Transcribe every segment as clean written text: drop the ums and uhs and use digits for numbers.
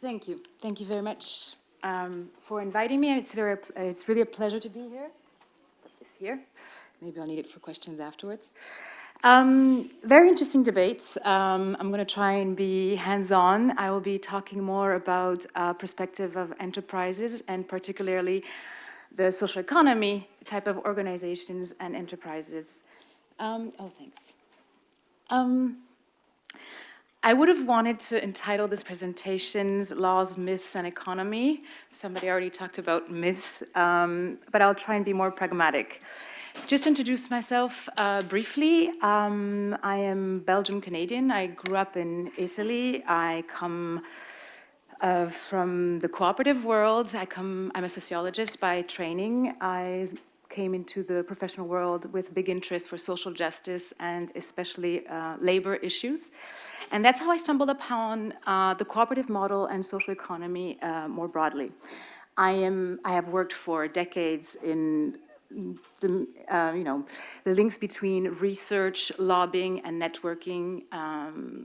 Thank you. Thank you very much for inviting me. It's really a pleasure to be here. Put this here. Maybe I'll need it for questions afterwards. Very interesting debates. I'm going to try and be hands-on. I will be talking more about perspective of enterprises and particularly the social economy type of organizations and enterprises. Thanks. I would have wanted to entitle this presentation's Laws, Myths, and Economy. Somebody already talked about myths, but I'll try and be more pragmatic. Just to introduce myself briefly, I am Belgian-Canadian. I grew up in Italy. I come from the cooperative world. I'm a sociologist by training. I came into the professional world with big interest for social justice and especially labor issues. And that's how I stumbled upon the cooperative model and social economy more broadly. I have worked for decades in the links between research, lobbying, and networking,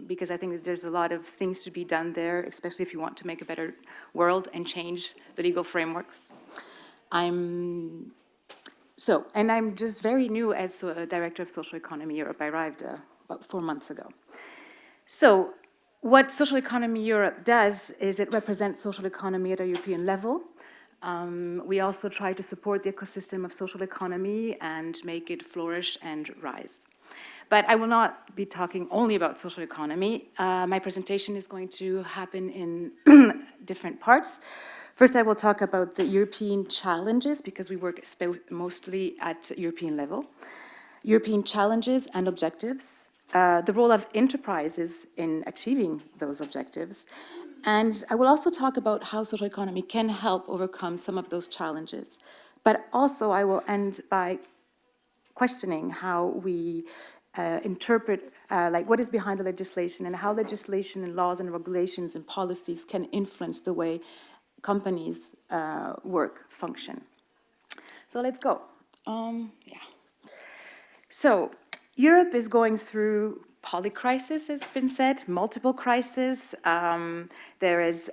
because I think that there's a lot of things to be done there, especially if you want to make a better world and change the legal frameworks. I'm just very new as a director of Social Economy Europe. I arrived about 4 months ago. So what Social Economy Europe does is it represents social economy at a European level. We also try to support the ecosystem of social economy and make it flourish and rise. But I will not be talking only about social economy. My presentation is going to happen in different parts. First, I will talk about the European challenges, because we work mostly at European level. European challenges and objectives, the role of enterprises in achieving those objectives. And I will also talk about how social economy can help overcome some of those challenges. But also I will end by questioning how we interpret, what is behind the legislation and how legislation and laws and regulations and policies can influence the way companies work, function. So let's go. So Europe is going through polycrisis, has been said, multiple crises. There is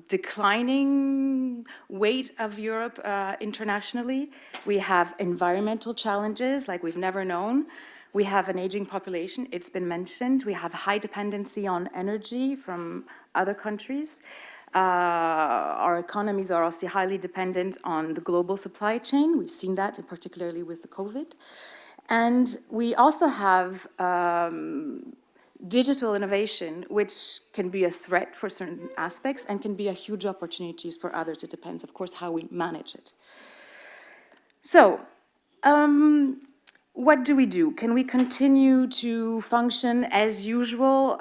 declining weight of Europe internationally. We have environmental challenges like we've never known. We have an aging population, it's been mentioned. We have high dependency on energy from other countries. Our economies are also highly dependent on the global supply chain. We've seen that, particularly with the COVID. And we also have digital innovation, which can be a threat for certain aspects and can be a huge opportunities for others. It depends, of course, how we manage it. So, what do we do? Can we continue to function as usual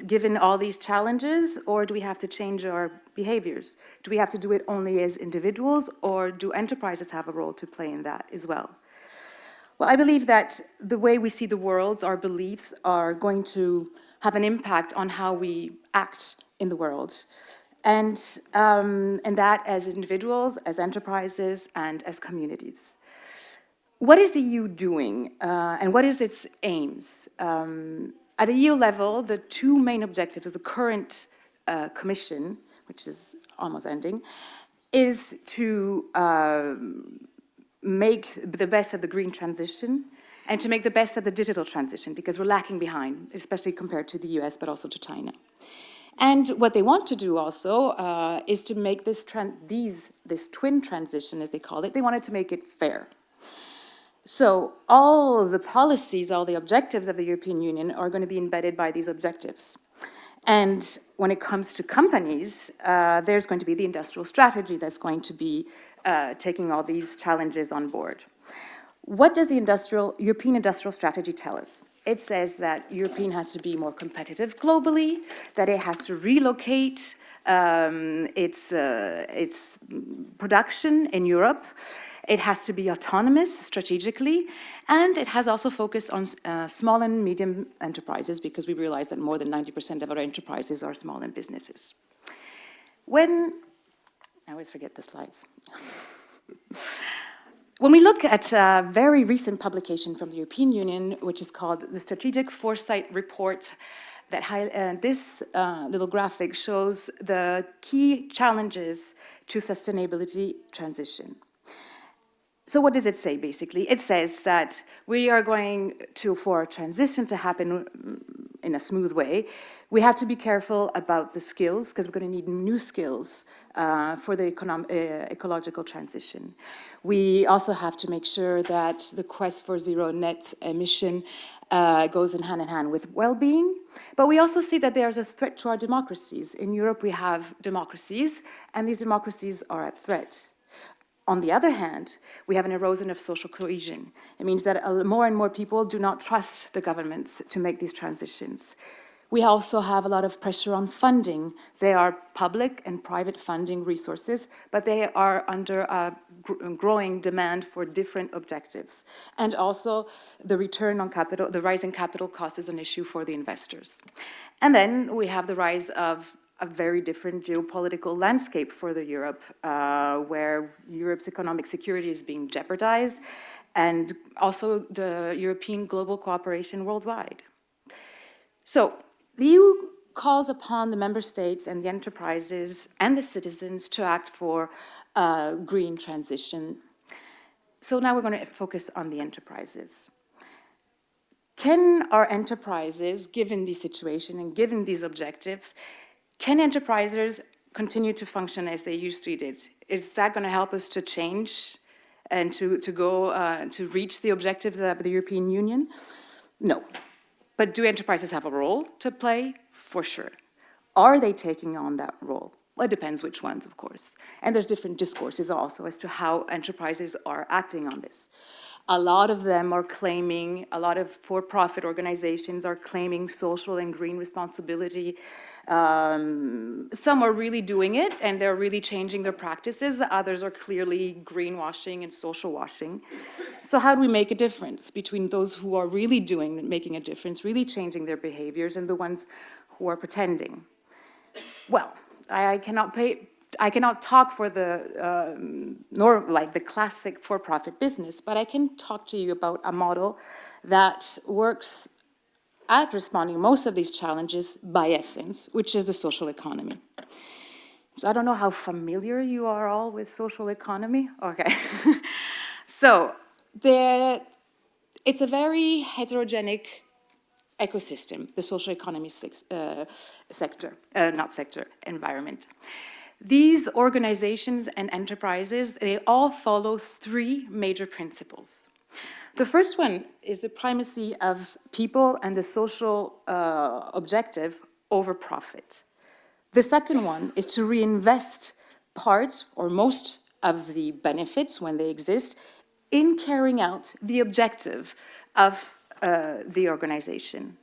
given all these challenges, or do we have to change our behaviors? Do we have to do it only as individuals, or do enterprises have a role to play in that as well? Well, I believe that the way we see the world, our beliefs, are going to have an impact on how we act in the world. And that as individuals, as enterprises, and as communities. What is the EU doing, and what is its aims? At a EU level, the two main objectives of the current Commission, which is almost ending, is to make the best of the green transition and to make the best of the digital transition, because we're lacking behind, especially compared to the US, but also to China. And what they want to do also is to make this twin transition, as they call it, they wanted to make it fair. So all the policies, all the objectives of the European Union are going to be embedded by these objectives. And when it comes to companies, there's going to be the industrial strategy that's going to be taking all these challenges on board. What does the European industrial strategy tell us? It says that Europe has to be more competitive globally, that it has to relocate its production in Europe. It has to be autonomous strategically, and it has also focused on small and medium enterprises, because we realize that more than 90% of our enterprises are small and businesses. I always forget the slides. When we look at a very recent publication from the European Union, which is called the Strategic Foresight Report this little graphic shows the key challenges to sustainability transition. So what does it say, basically? It says that we are going to, for a transition to happen in a smooth way, we have to be careful about the skills, because we're going to need new skills for the ecological transition. We also have to make sure that the quest for zero net emission goes in hand with well-being. But we also see that there's a threat to our democracies. In Europe, we have democracies, and these democracies are at threat. On the other hand, we have an erosion of social cohesion. It means that more and more people do not trust the governments to make these transitions. We also have a lot of pressure on funding. They are public and private funding resources, but they are under a growing demand for different objectives. And also the return on capital, the rising capital cost is an issue for the investors. And then we have the rise of a very different geopolitical landscape for Europe, where Europe's economic security is being jeopardized, and also the European global cooperation worldwide. So the EU calls upon the member states and the enterprises and the citizens to act for a green transition. So now we're going to focus on the enterprises. Can our enterprises, given the situation and given these objectives, can enterprises continue to function as they usually did? Is that going to help us to change and to reach the objectives of the European Union? No. But do enterprises have a role to play? For sure. Are they taking on that role? Well, it depends which ones, of course. And there's different discourses also as to how enterprises are acting on this. A lot of them are claiming, a lot of for-profit organizations are claiming social and green responsibility. Some are really doing it and they're really changing their practices. Others are clearly greenwashing and social washing. So how do we make a difference between those who are really making a difference, really changing their behaviors, and the ones who are pretending? Well, I cannot talk for nor like the classic for-profit business, but I can talk to you about a model that works at responding most of these challenges by essence, which is the social economy. So I don't know how familiar you are all with social economy. Okay. So it's a very heterogenic ecosystem, the social economy environment. These organizations and enterprises, they all follow three major principles. The first one is the primacy of people and the social objective over profit. The second one is to reinvest part or most of the benefits, when they exist, in carrying out the objective of the organization.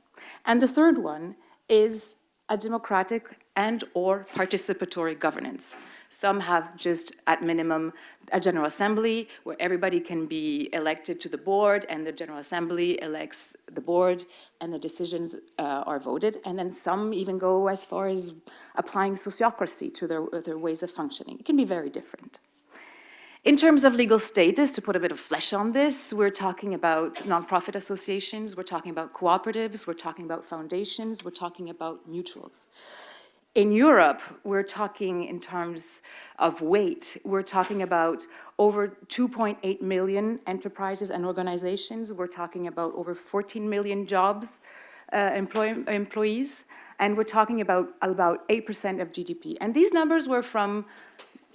And the third one is a democratic and or participatory governance. Some have just at minimum a General Assembly where everybody can be elected to the board, and the General Assembly elects the board and the decisions are voted. And then some even go as far as applying sociocracy to their ways of functioning. It can be very different. In terms of legal status, to put a bit of flesh on this, we're talking about nonprofit associations, we're talking about cooperatives, we're talking about foundations, we're talking about mutuals. In Europe, we're talking in terms of weight. We're talking about over 2.8 million enterprises and organizations. We're talking about over 14 million jobs, employees, and we're talking about 8% of GDP. And these numbers were from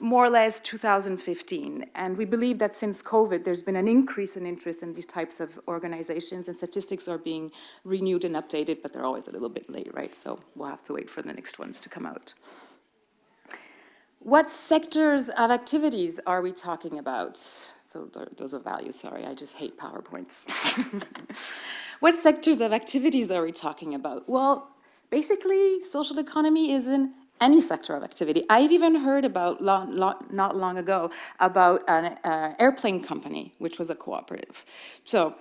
more or less 2015. And we believe that since COVID, there's been an increase in interest in these types of organizations, and statistics are being renewed and updated, but they're always a little bit late, right? So we'll have to wait for the next ones to come out. What sectors of activities are we talking about? So those are values, sorry, I just hate PowerPoints. What sectors of activities are we talking about? Well, basically, social economy is in any sector of activity. I've even heard about, not long ago, about an airplane company, which was a cooperative. So,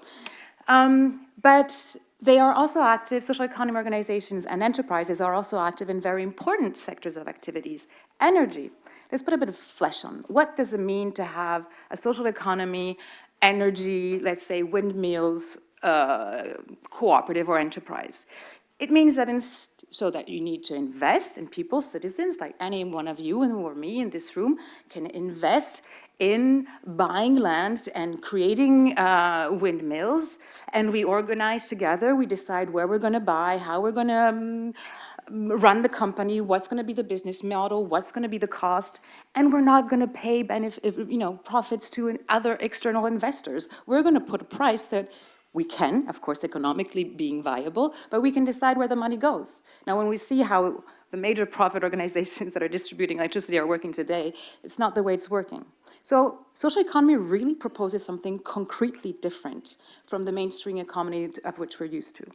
but they are also active, social economy organizations and enterprises are also active in very important sectors of activities. Energy. Let's put a bit of flesh on. What does it mean to have a social economy, energy, let's say windmills, cooperative or enterprise? It means that so that you need to invest in people, citizens, like any one of you and or me in this room can invest in buying land and creating windmills, and we organize together, we decide where we're gonna buy, how we're gonna run the company, what's gonna be the business model, what's gonna be the cost, and we're not gonna pay profits to other external investors. We're gonna put a price that we can, of course, economically being viable, but we can decide where the money goes. Now, when we see how the major profit organizations that are distributing electricity are working today, it's not the way it's working. So social economy really proposes something concretely different from the mainstream economy of which we're used to.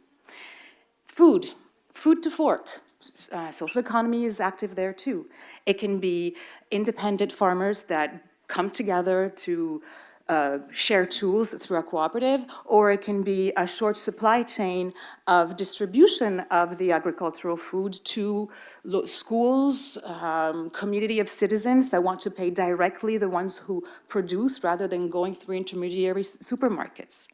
Food to fork. Social economy is active there too. It can be independent farmers that come together to share tools through a cooperative, or it can be a short supply chain of distribution of the agricultural food to schools, community of citizens that want to pay directly the ones who produce rather than going through intermediary supermarkets.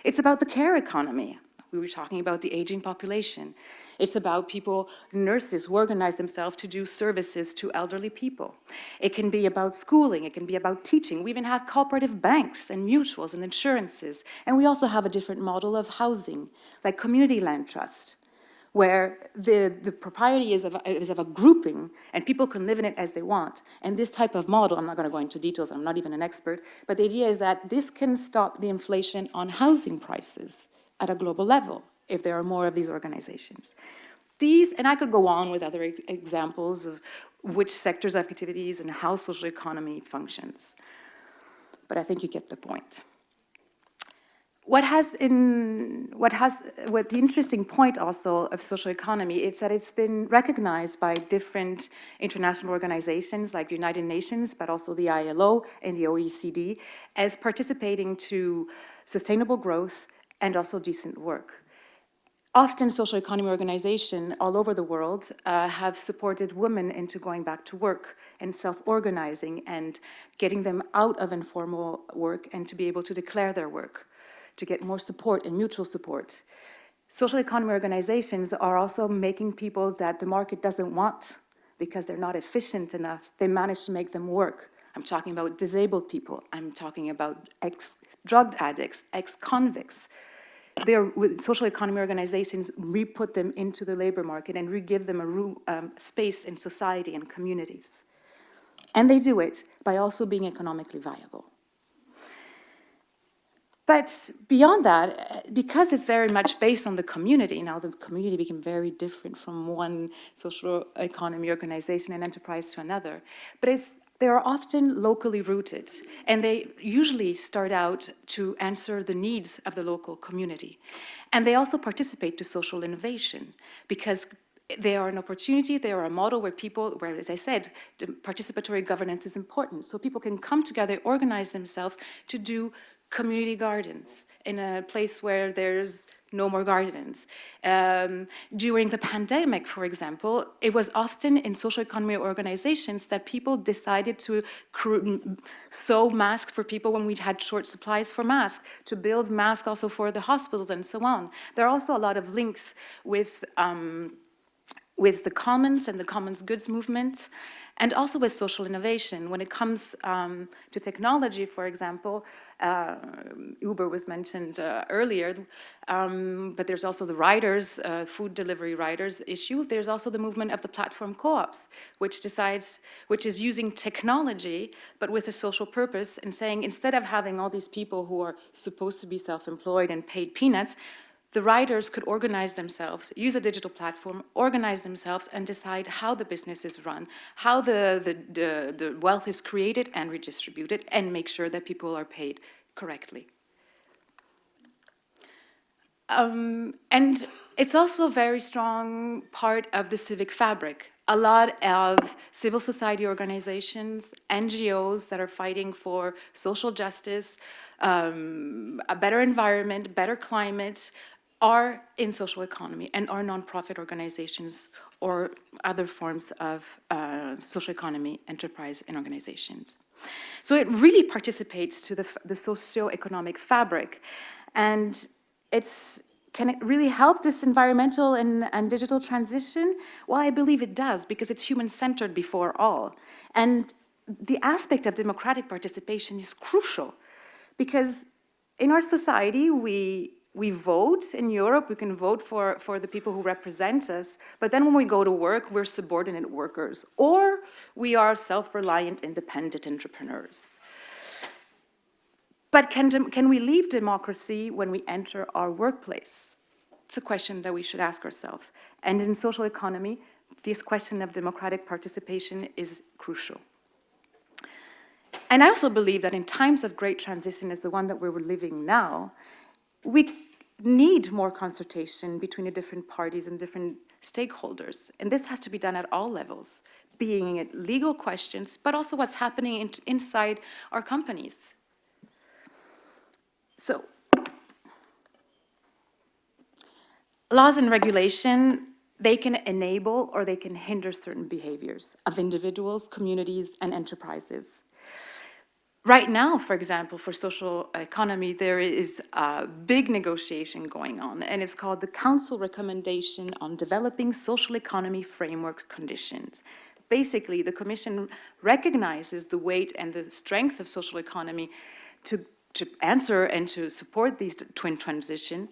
It's about the care economy. We were talking about the aging population. It's about people, nurses, who organize themselves to do services to elderly people. It can be about schooling, it can be about teaching. We even have cooperative banks and mutuals and insurances. And we also have a different model of housing, like community land trust, where the propriety is of a grouping and people can live in it as they want. And this type of model, I'm not gonna go into details, I'm not even an expert, but the idea is that this can stop the inflation on housing prices at a global level, if there are more of these organizations. These, and I could go on with other examples of which sectors of activities and how social economy functions. But I think you get the point. What the interesting point also of social economy is that it's been recognized by different international organizations like the United Nations, but also the ILO and the OECD, as participating to sustainable growth and also decent work. Often social economy organizations all over the world have supported women into going back to work and self-organizing and getting them out of informal work and to be able to declare their work, to get more support and mutual support. Social economy organizations are also making people that the market doesn't want because they're not efficient enough, they manage to make them work. I'm talking about disabled people, I'm talking about ex-drug addicts, ex-convicts. Social economy organizations re-put them into the labor market and re-give them a space in society and communities. And they do it by also being economically viable. But beyond that, because it's very much based on the community, now the community became very different from one social economy organization and enterprise to another, but they are often locally rooted, and they usually start out to answer the needs of the local community. And they also participate to social innovation, because they are an opportunity, they are a model where, as I said, the participatory governance is important. So people can come together, organize themselves to do community gardens in a place where there's no more gardens. During the pandemic, for example, it was often in social economy organizations that people decided to sew masks for people when we had short supplies for masks, to build masks also for the hospitals and so on. There are also a lot of links with the commons and the commons goods movement, and also with social innovation. When it comes to technology, for example, Uber was mentioned earlier, but there's also the riders, food delivery riders issue. There's also the movement of the platform co-ops, which is using technology, but with a social purpose, and saying instead of having all these people who are supposed to be self-employed and paid peanuts, the riders could organize themselves, use a digital platform, organize themselves, and decide how the business is run, how the wealth is created and redistributed, and make sure that people are paid correctly. And it's also a very strong part of the civic fabric. A lot of civil society organizations, NGOs that are fighting for social justice, a better environment, better climate, are in social economy and are nonprofit organizations or other forms of social economy enterprise and organizations. So it really participates to the socio-economic fabric, and it's Can it really help this environmental and digital transition? Well, I believe it does, because it's human-centered before all. And the aspect of democratic participation is crucial, because in our society, we vote in Europe, we can vote for the people who represent us, but then when we go to work, we're subordinate workers, or we are self-reliant, independent entrepreneurs. But can we leave democracy when we enter our workplace? It's a question that we should ask ourselves. And in social economy, this question of democratic participation is crucial. And I also believe that in times of great transition as the one that we're living now, we need more consultation between the different parties and different stakeholders. And this has to be done at all levels, being it legal questions, but also what's happening inside our companies. So, laws and regulation, they can enable or they can hinder certain behaviors of individuals, communities, and enterprises. Right now, for example, for social economy, there is a big negotiation going on, and it's called the Council Recommendation on Developing Social Economy Frameworks Conditions. Basically, the Commission recognizes the weight and the strength of social economy to answer and to support these twin transition,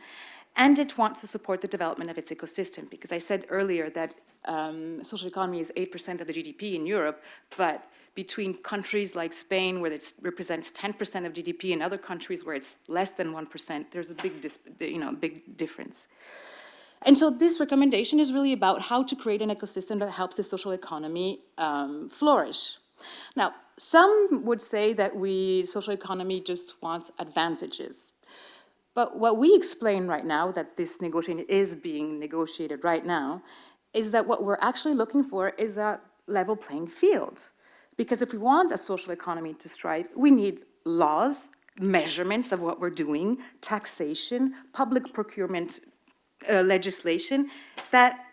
and it wants to support the development of its ecosystem, because I said earlier that social economy is 8% of the GDP in Europe, but between countries like Spain, where it represents 10% of GDP, and other countries where it's less than 1%, there's a big difference. And so this recommendation is really about how to create an ecosystem that helps the social economy flourish. Now, some would say that social economy just wants advantages. But what we explain right now, that this negotiation is being negotiated right now, is that what we're actually looking for is a level playing field. Because if we want a social economy to strive, we need laws, measurements of what we're doing, taxation, public procurement legislation that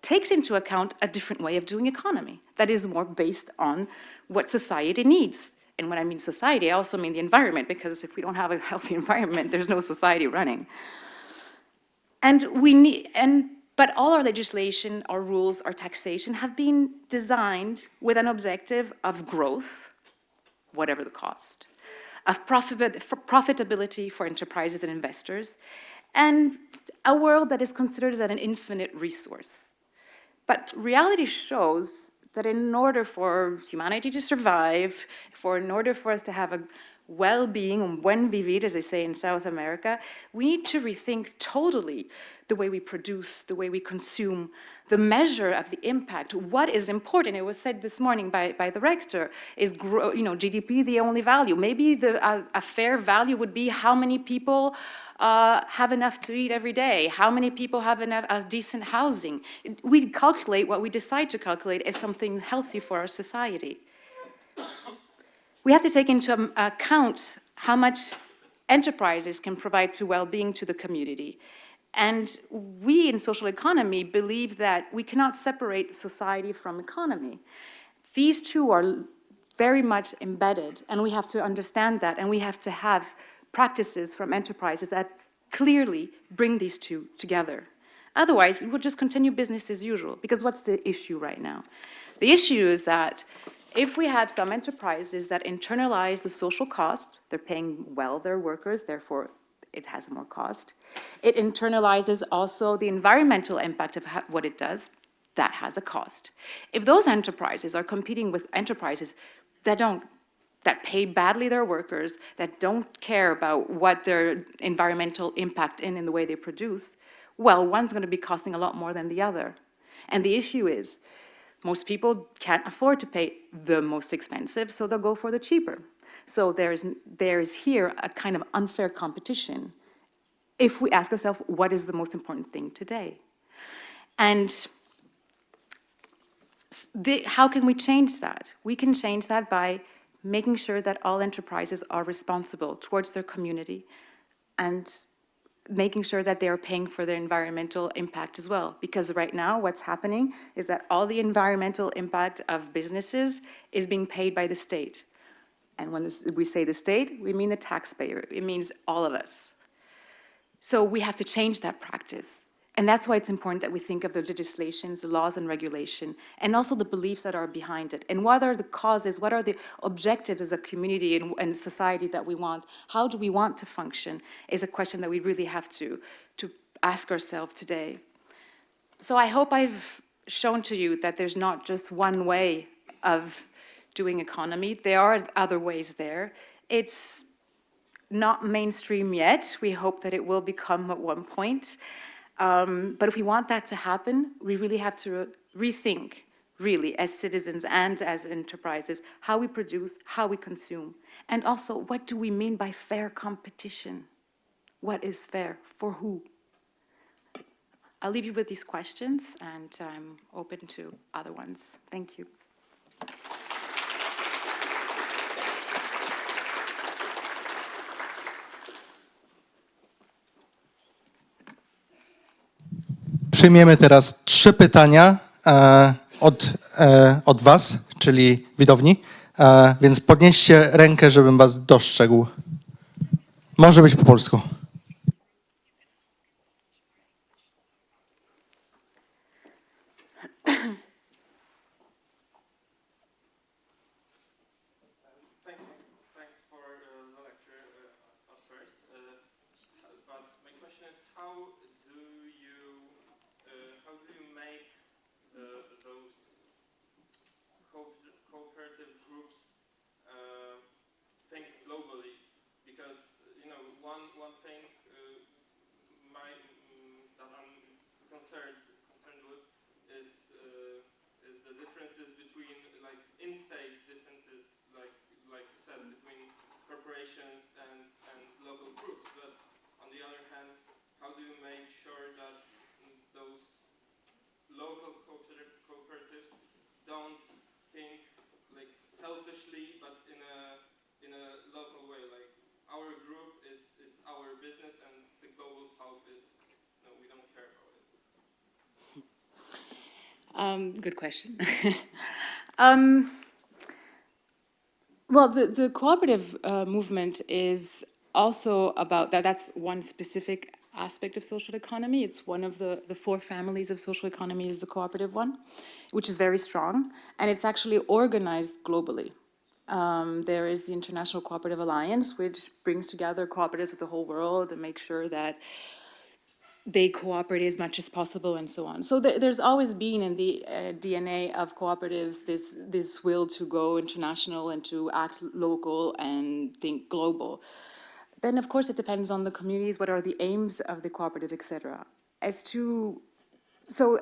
takes into account a different way of doing economy that is more based on what society needs. And when I mean society, I also mean the environment, because if we don't have a healthy environment, there's no society running. But all our legislation, our rules, our taxation have been designed with an objective of growth, whatever the cost, of profitability for enterprises and investors, and a world that is considered as an infinite resource. But reality shows that in order for humanity to survive, in order for us to have a well-being, un buen vivir, as they say in South America, we need to rethink totally the way we produce, the way we consume, the measure of the impact. What is important? It was said this morning by the rector, is GDP the only value? Maybe a fair value would be how many people have enough to eat every day, how many people have enough decent housing. We calculate what we decide to calculate as something healthy for our society. We have to take into account how much enterprises can provide to well-being to the community. And we in social economy believe that we cannot separate society from economy. These two are very much embedded, and we have to understand that, and we have to have practices from enterprises that clearly bring these two together. Otherwise, we'll just continue business as usual, because what's the issue right now? The issue is that if we have some enterprises that internalize the social cost, they're paying well their workers, therefore it has more cost. It internalizes also the environmental impact of what it does, that has a cost. If those enterprises are competing with enterprises that pay badly their workers, that don't care about what their environmental impact in the way they produce, well, one's going to be costing a lot more than the other. And the issue is, most people can't afford to pay the most expensive, so they'll go for the cheaper. So there's here a kind of unfair competition if we ask ourselves, what is the most important thing today? And how can we change that? We can change that by making sure that all enterprises are responsible towards their community and making sure that they are paying for their environmental impact as well. Because right now, what's happening is that all the environmental impact of businesses is being paid by the state. And when we say the state, we mean the taxpayer. It means all of us. So we have to change that practice. And that's why it's important that we think of the legislations, the laws and regulation, and also the beliefs that are behind it. And what are the causes, what are the objectives as a community and society that we want? How do we want to function is a question that we really have to ask ourselves today. So I hope I've shown to you that there's not just one way of doing economy. There are other ways there. It's not mainstream yet. We hope that it will become at one point. But if we want that to happen, we really have to rethink, really, as citizens and as enterprises, how we produce, how we consume. And also, what do we mean by fair competition? What is fair? For who? I'll leave you with these questions, and I'm open to other ones. Thank you. Przyjmiemy teraz 3 pytania od Was, czyli widowni, więc podnieście rękę, żebym Was dostrzegł. Może być po polsku. cooperative groups think globally, because one thing that I'm concerned with is the differences between in-state differences, like you said, between corporations and local groups. But on the other hand, how do you make sure that those local cooperatives don't think selfishly, but in a local way? Like, our group is our business, and the global south is, no, we don't care about it. Good question. Well, the cooperative movement is also about that. That's one specific aspect of social economy. It's one of the 4 families of social economy is the cooperative one, which is very strong, and it's actually organized globally. There is the International Cooperative Alliance, which brings together cooperatives of the whole world and makes sure that they cooperate as much as possible and so on. So there's always been in the DNA of cooperatives this will to go international and to act local and think global. Then, of course, it depends on the communities, what are the aims of the cooperative, etc.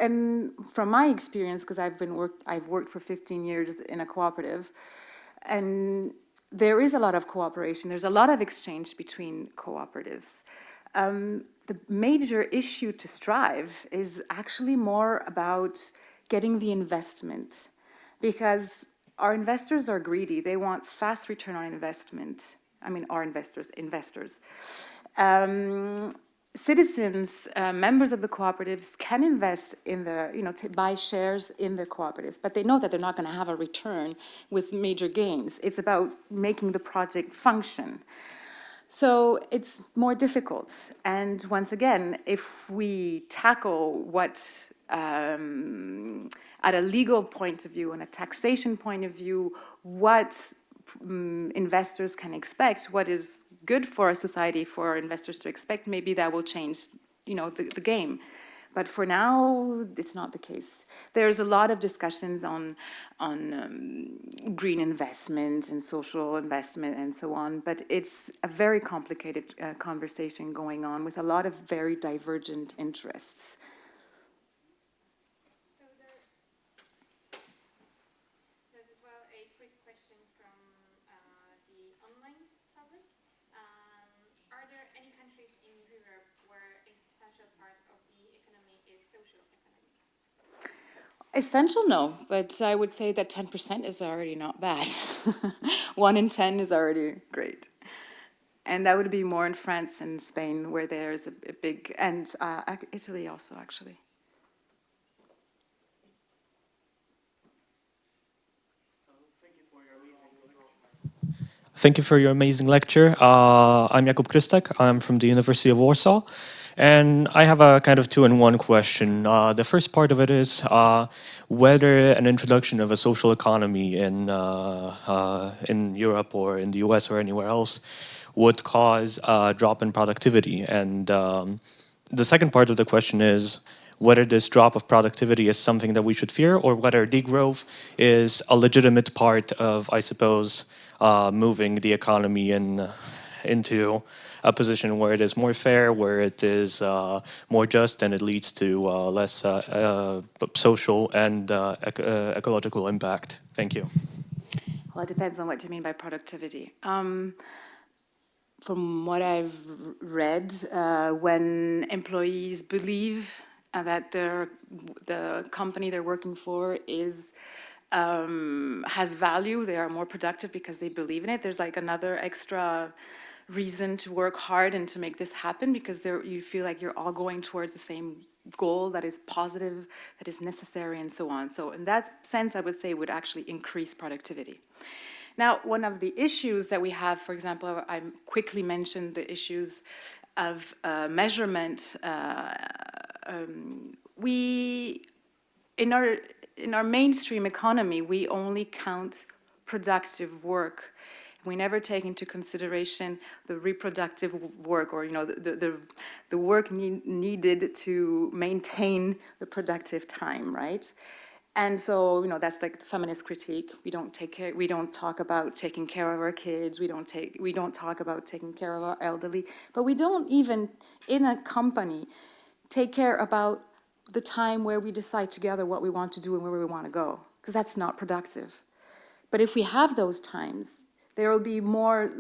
And from my experience, because I've worked for 15 years in a cooperative, and there is a lot of cooperation. There's a lot of exchange between cooperatives. The major issue to strive is actually more about getting the investment, because our investors are greedy. They want fast return on investment. I mean, our investors. Citizens, members of the cooperatives can invest in to buy shares in the cooperatives, but they know that they're not going to have a return with major gains. It's about making the project function. So it's more difficult. And once again, if we tackle what, at a legal point of view and a taxation point of view, what investors can expect, what is good for a society for investors to expect, maybe that will change, the game. But for now, it's not the case. There's a lot of discussions on green investment and social investment and so on, but it's a very complicated conversation going on with a lot of very divergent interests. So there's as well a quick question from the online public. Are there any countries in Europe where a substantial part of the economy is social economy? Essential, no, but I would say that 10% is already not bad. 1 in 10 is already great. And that would be more in France and Spain, where there's a big, and Italy also, actually. Thank you for your amazing lecture. Thank you for your amazing lecture. I'm Jakub Krystek. I'm from the University of Warsaw. And I have a kind of two-in-one question. The first part of it is whether an introduction of a social economy in Europe or in the US or anywhere else would cause a drop in productivity. And the second part of the question is whether this drop of productivity is something that we should fear, or whether degrowth is a legitimate part of, I suppose, moving the economy into a position where it is more fair, where it is more just, and it leads to less social and ecological impact. Thank you. Well, it depends on what you mean by productivity. From what I've read, when employees believe that the company they're working for has value, they are more productive because they believe in it. There's like another extra reason to work hard and to make this happen, because you feel like you're all going towards the same goal that is positive, that is necessary, and so on. So in that sense, I would say it would actually increase productivity. Now, one of the issues that we have, for example, I quickly mentioned the issues of measurement. In our mainstream economy, we only count productive work. We never take into consideration the reproductive work, or the work needed to maintain the productive time, right? And so that's like the feminist critique. We don't talk about taking care of our kids. We don't talk about taking care of our elderly. But we don't even in a company take care about the time where we decide together what we want to do and where we want to go, because that's not productive. But if we have those times, there will be more,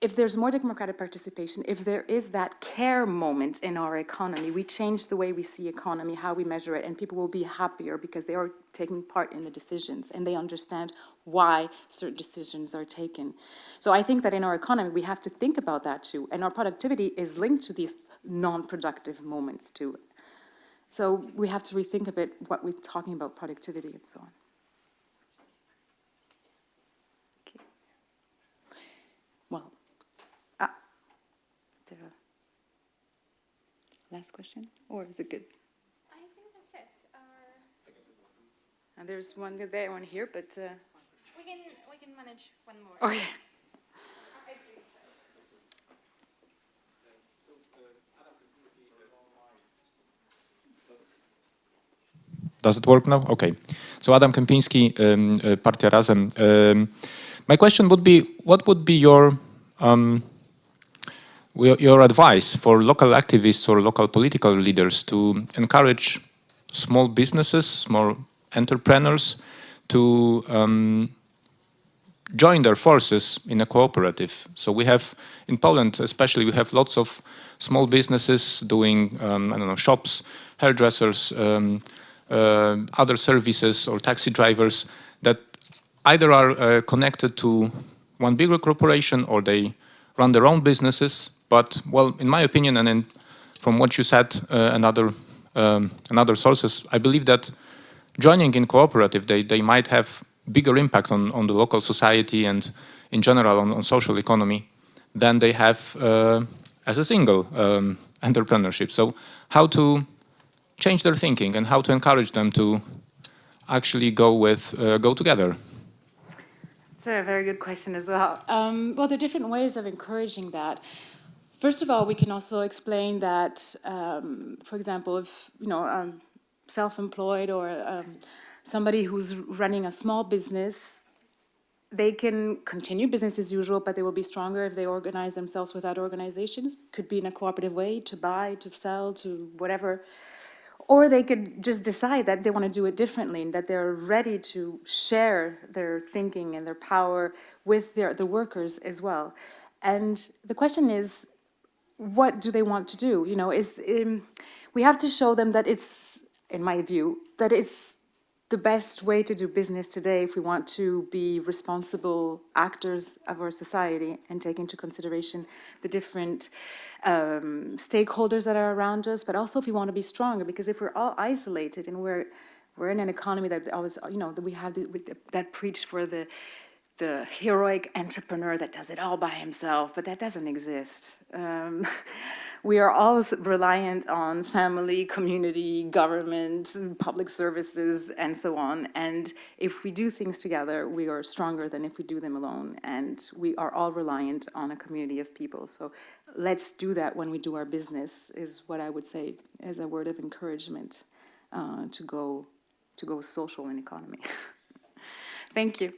if there's more democratic participation, if there is that care moment in our economy, we change the way we see economy, how we measure it, and people will be happier because they are taking part in the decisions and they understand why certain decisions are taken. So I think that in our economy, we have to think about that too. And our productivity is linked to these non-productive moments too. So we have to rethink a bit what we're talking about productivity and so on. Okay. Well, the last question, or is it good? I think that's it. And there's one there, one here, but We can manage one more. okay. Does it work now? Okay. So Adam Kępiński, Partia Razem. My question would be, what would be your advice for local activists or local political leaders to encourage small businesses, small entrepreneurs to join their forces in a cooperative? So we have, in Poland especially, we have lots of small businesses doing, shops, hairdressers, other services or taxi drivers that either are connected to one bigger corporation or they run their own businesses. But, well, in my opinion, and from what you said and other sources, I believe that joining in cooperative, they might have bigger impact on the local society and in general on social economy than they have as a single entrepreneurship. So how to change their thinking and how to encourage them to actually go together? It's a very good question as well. Well, there are different ways of encouraging that. First of all, we can also explain that, for example, if self-employed or somebody who's running a small business, they can continue business as usual, but they will be stronger if they organize themselves with other organizations. Could be in a cooperative way, to buy, to sell, to whatever. Or they could just decide that they want to do it differently and that they're ready to share their thinking and their power with the workers as well. And the question is, what do they want to do? We have to show them that it's, in my view, that it's the best way to do business today if we want to be responsible actors of our society and take into consideration the different stakeholders that are around us, but also if we want to be stronger, because if we're all isolated and we're in an economy that always, that we have that preach for the the heroic entrepreneur that does it all by himself, but that doesn't exist. We are all reliant on family, community, government, public services, and so on. And if we do things together, we are stronger than if we do them alone. And we are all reliant on a community of people. So let's do that when we do our business, is what I would say as a word of encouragement to go social in economy. Thank you.